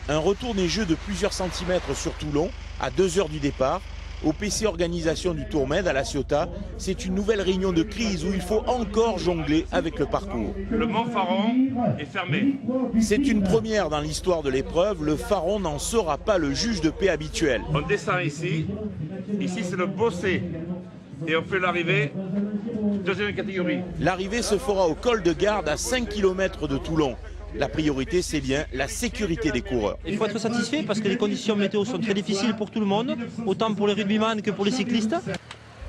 Un retour neigeux de plusieurs centimètres sur Toulon, à 2 heures du départ. Au PC Organisation du Tourmed à La Ciotat, c'est une nouvelle réunion de crise où il faut encore jongler avec le parcours. Le Mont Faron est fermé. C'est une première dans l'histoire de l'épreuve, le Faron n'en sera pas le juge de paix habituel. On descend ici c'est le Bossé et on fait l'arrivée, deuxième catégorie. L'arrivée se fera au col de Garde à 5 km de Toulon. La priorité, c'est bien la sécurité des coureurs. Il faut être satisfait parce que les conditions météo sont très difficiles pour tout le monde, autant pour les rugbyman que pour les cyclistes.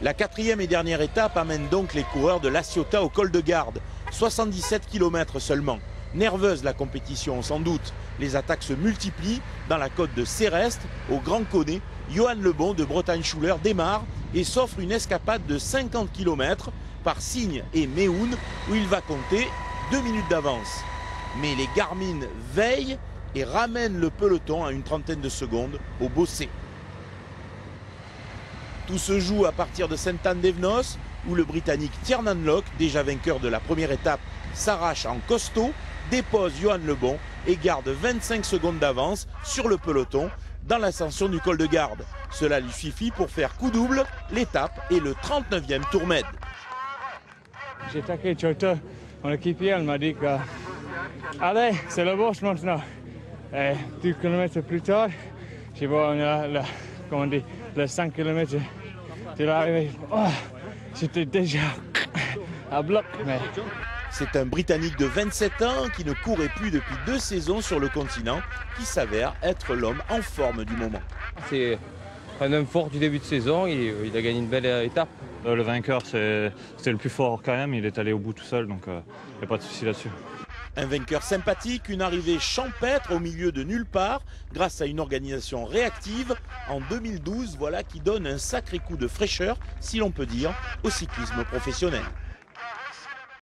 La 4e et dernière étape amène donc les coureurs de La Ciotat au col de Garde. 77 km seulement. Nerveuse la compétition, sans doute. Les attaques se multiplient. Dans la côte de Céreste, au Grand Connet, Johan Lebon de Bretagne-Schuller démarre et s'offre une escapade de 50 km par Signes et Méhoun où il va compter 2 minutes d'avance. Mais les Garmin veillent et ramènent le peloton à une trentaine de secondes au Bossé. Tout se joue à partir de Sainte-Anne-d'Evenos où le Britannique Tiernan Locke, déjà vainqueur de la première étape, s'arrache en costaud, dépose Johan Lebon et garde 25 secondes d'avance sur le peloton dans l'ascension du col de Garde. Cela lui suffit pour faire coup double l'étape et le 39e Tourmed. J'ai attaqué Chota, mon équipier, elle m'a dit que allez, c'est le boss maintenant. Et 2 km plus tard, je vois le 5 km de l'arrivée. Oh, j'étais déjà à bloc. Mais... C'est un Britannique de 27 ans qui ne courait plus depuis 2 saisons sur le continent, qui s'avère être l'homme en forme du moment. C'est un homme fort du début de saison, il a gagné une belle étape. Le vainqueur, c'est le plus fort quand même, il est allé au bout tout seul, donc il n'y a pas de souci là-dessus. Un vainqueur sympathique, une arrivée champêtre au milieu de nulle part, grâce à une organisation réactive. En 2012, voilà qui donne un sacré coup de fraîcheur, si l'on peut dire, au cyclisme professionnel.